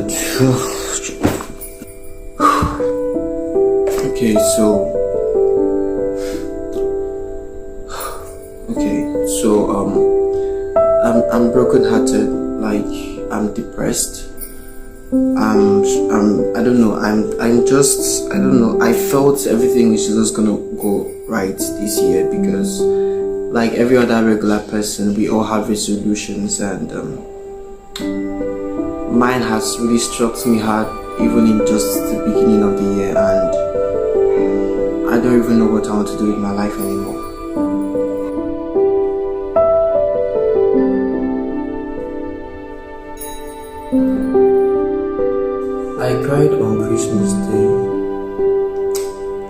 god. Okay, so I'm brokenhearted. Like, I'm depressed. I don't know. I don't know. I felt everything is just gonna go right this year because, like every other regular person, we all have resolutions, and mine has really struck me hard, even in just the beginning of the year, and I don't even know what I want to do with my life anymore. I cried on Christmas Day.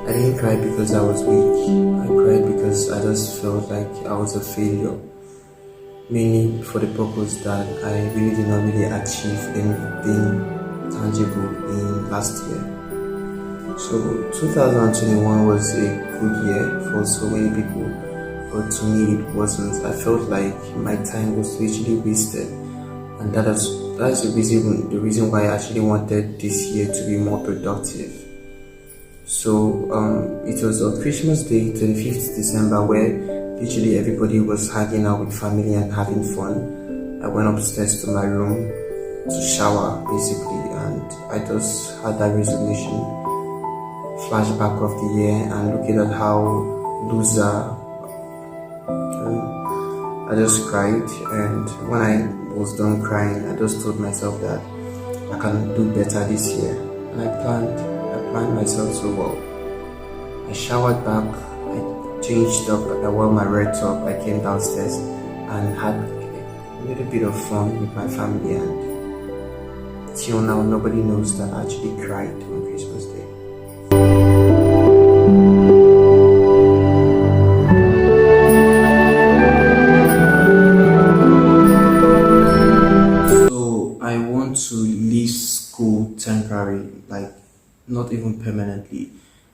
I didn't cry because I was weak. I cried because I just felt like I was a failure. Mainly for the purpose that I really did not really achieve anything tangible in last year. So 2021 was a good year for so many people, but to me it wasn't. I felt like my time was literally wasted, and that's the reason why I actually wanted this year to be more productive. So it was on Christmas Day, 25th December, where literally everybody was hanging out with family and having fun. I went upstairs to my room to shower basically, and I just had that resolution flashback of the year and looking at how loser I just cried. And when I was done crying, I just told myself that I can do better this year, and I planned myself so well. I showered back, I changed up, I wore my red top, I came downstairs and had a little bit of fun with my family, and till now nobody knows that I actually cried on Christmas Day. To leave school temporary, like not even permanently.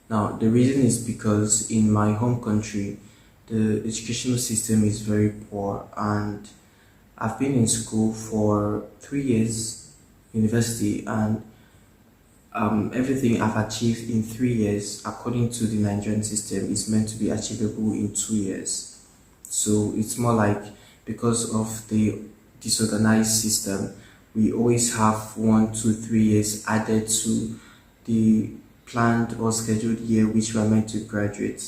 Now the reason is because in my home country the educational system is very poor, and I've been in school for 3 years, university, and everything I've achieved in 3 years according to the Nigerian system is meant to be achievable in 2 years. So it's more like, because of the disorganized system, we always have 1, 2, 3 years added to the planned or scheduled year which we are meant to graduate.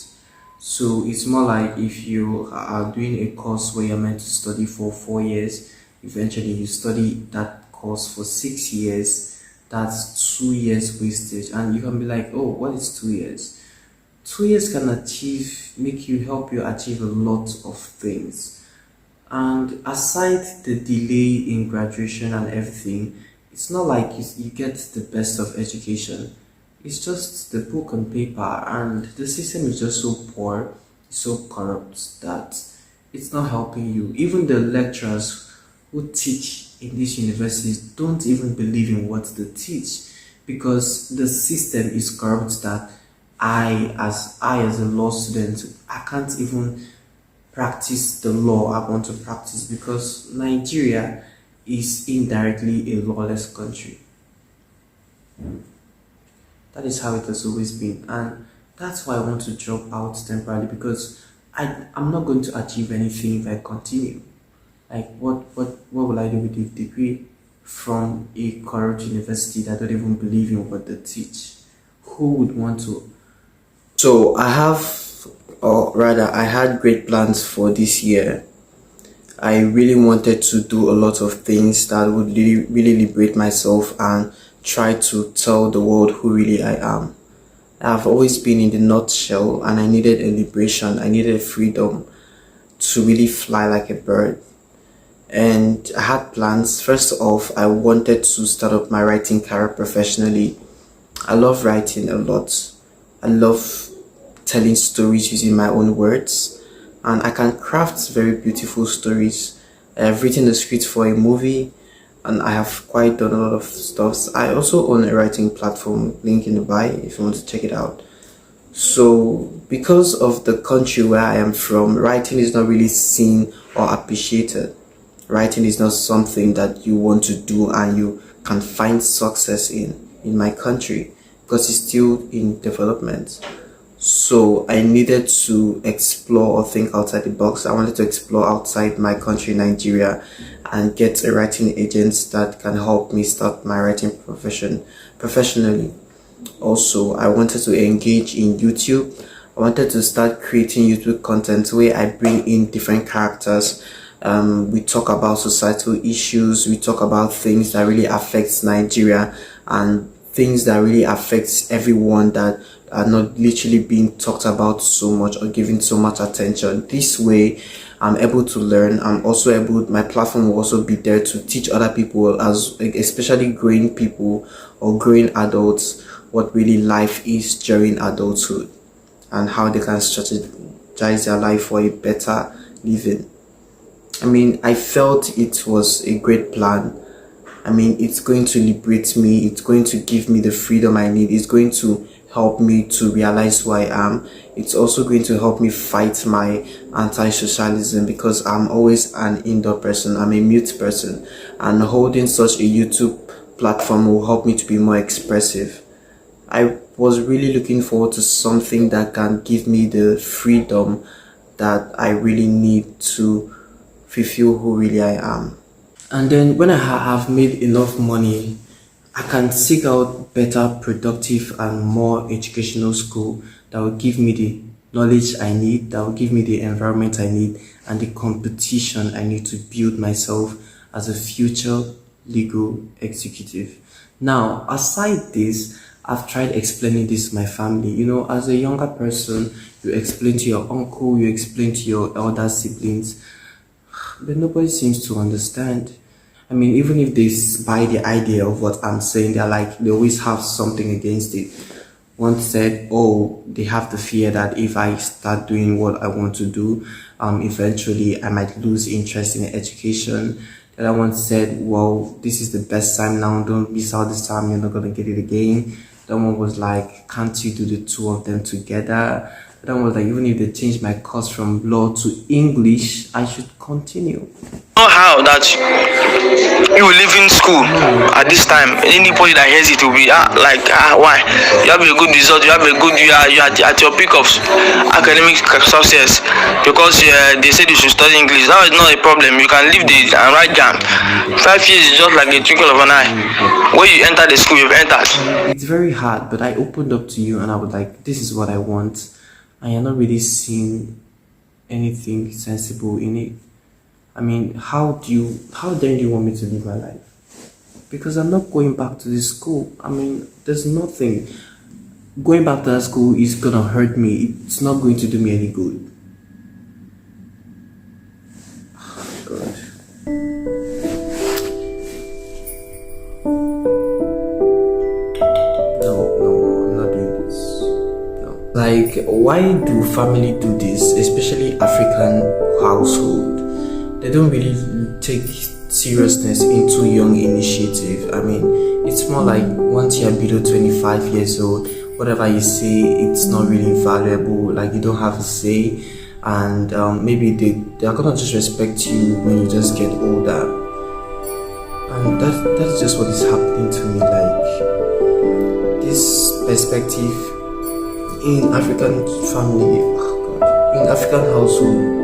So it's more like if you are doing a course where you're meant to study for 4 years, eventually you study that course for 6 years, that's 2 years wastage. And you can be like, oh, what is 2 years? 2 years can help you achieve a lot of things. And aside the delay in graduation and everything, it's not like you get the best of education. It's just the book on paper, and the system is just so poor, so corrupt, that it's not helping you. Even the lecturers who teach in these universities don't even believe in what they teach, because the system is corrupt that I as a law student, I can't even practice the law I want to practice, because Nigeria is indirectly a lawless country. That is how it has always been, and that's why I want to drop out temporarily, because I'm not going to achieve anything if I continue. Like, what will I do with a degree from a corrupt university that don't even believe in what they teach? Who would want to? So I had great plans for this year. I really wanted to do a lot of things that would really liberate myself and try to tell the world who really I am. I've always been in the nutshell, and I needed a liberation. I needed freedom to really fly like a bird. And I had plans. First off, I wanted to start up my writing career professionally. I love writing a lot. I love telling stories using my own words, and I can craft very beautiful stories. I have written the script for a movie, and I have quite done a lot of stuff. I also own a writing platform, link in the bio if you want to check it out. So because of the country where I am from, writing is not really seen or appreciated. Writing is not something that you want to do and you can find success in my country, because it's still in development. So I needed to explore or think outside the box. I wanted to explore outside my country, Nigeria, and get a writing agent that can help me start my writing profession professionally. Also, I wanted to engage in YouTube. I wanted to start creating YouTube content where I bring in different characters. We talk about societal issues. We talk about things that really affects Nigeria and things that really affects everyone that are not literally being talked about so much or given so much attention. This way, I'm able to learn. I'm also able, my platform will also be there to teach other people, as especially growing people or growing adults, what really life is during adulthood and how they can strategize their life for a better living. I mean, I felt it was a great plan. I mean, it's going to liberate me. It's going to give me the freedom I need. It's going to help me to realize who I am. It's also going to help me fight my anti-socialism, because I'm always an indoor person. I'm a mute person, and holding such a YouTube platform will help me to be more expressive. I was really looking forward to something that can give me the freedom that I really need to fulfill who really I am. And then when I have made enough money, I can seek out better, productive, and more educational school that will give me the knowledge I need, that will give me the environment I need, and the competition I need to build myself as a future legal executive. Now, aside this, I've tried explaining this to my family. You know, as a younger person, you explain to your uncle, you explain to your elder siblings, but nobody seems to understand. I mean, even if they buy the idea of what I'm saying, they're like, they always have something against it. One said, oh, they have the fear that if I start doing what I want to do, eventually I might lose interest in education. The other one said, well, this is the best time now, don't miss out this time, you're not going to get it again. The other one was like, can't you do the two of them together? The other one was like, even if they change my course from law to English, I should continue. Know how that you will leave in school at this time. Anybody that hears it will be why? You have a good result, you have a good, you are at your peak of academic success, because they said you should study English. That is not a problem. You can leave the and write jam. 5 years is just like a twinkle of an eye. When you enter the school, you've entered. It's very hard, but I opened up to you and I was like, this is what I want, and you're not really seeing anything sensible in it. I mean, how then do you want me to live my life? Because I'm not going back to this school. I mean, there's nothing. Going back to that school is gonna hurt me. It's not going to do me any good. God. No, I'm not doing this. No. Like, why do family do this, especially African household? They don't really take seriousness into young initiative. I mean, it's more like once you're below 25 years old, whatever you say, it's not really valuable. Like, you don't have a say, and maybe they are gonna just respect you when you just get older. And that's just what is happening to me. Like, this perspective in African family, in African household,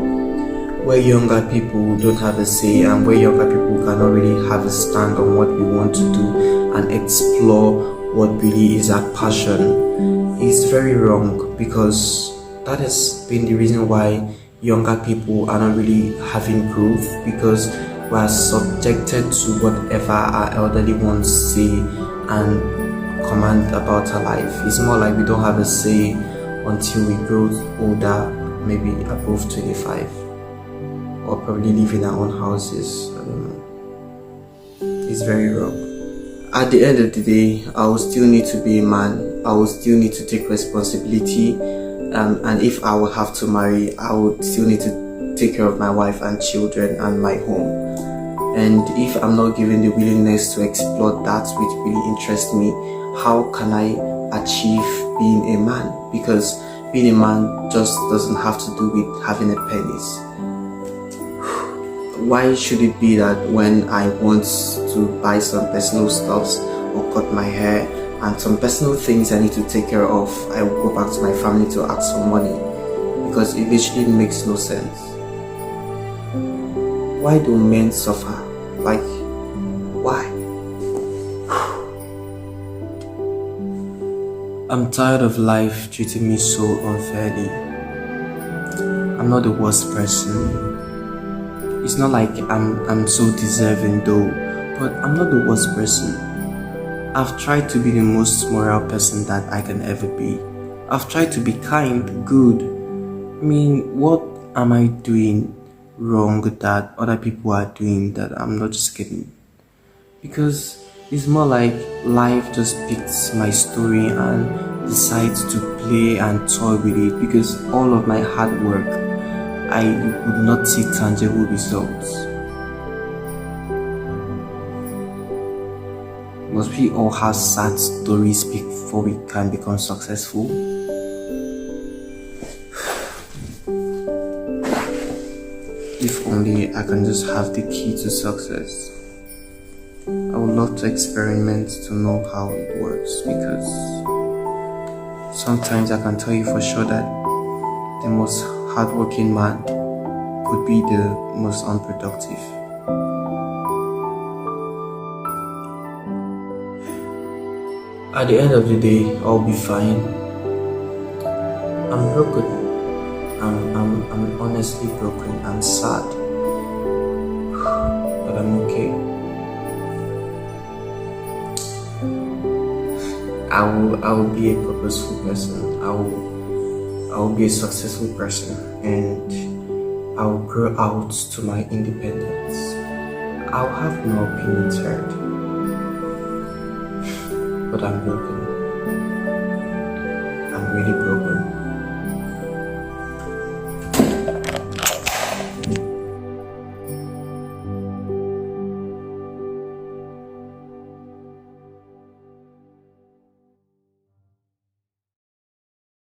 where younger people don't have a say and where younger people cannot really have a stand on what we want to do and explore what really is our passion, is very wrong, because that has been the reason why younger people are not really having growth, because we are subjected to whatever our elderly ones say and command about our life. It's more like we don't have a say until we grow older, maybe above 25. Or probably live in our own houses. I don't know. It's very wrong. At the end of the day, I will still need to be a man. I will still need to take responsibility. And if I will have to marry, I would still need to take care of my wife and children and my home. And if I'm not given the willingness to explore that which really interests me, how can I achieve being a man? Because being a man just doesn't have to do with having a penis. why should it be that when I want to buy some personal stuffs or cut my hair and some personal things I need to take care of, I will go back to my family to ask for money? Because it literally makes no sense. Why do men suffer? Like, why? I'm tired of life treating me so unfairly. I'm not the worst person. It's not like I'm so deserving though, but I'm not the worst person. I've tried to be the most moral person that I can ever be. I've tried to be kind, good. I mean, what am I doing wrong that other people are doing that I'm not just getting? Because it's more like life just picks my story and decides to play and toy with it, because all of my hard work, I would not see tangible results. Must we all have sad stories before we can become successful? If only I can just have the key to success. I would love to experiment to know how it works, because sometimes I can tell you for sure that the most hardworking man could be the most unproductive. At the end of the day, I'll be fine. I'm broken. I'm honestly broken. I'm sad, but I'm okay. I will be a purposeful person. I will be a successful person, and I will grow out to my independence. I'll have no opinions heard, but I'm broken. I'm really broken.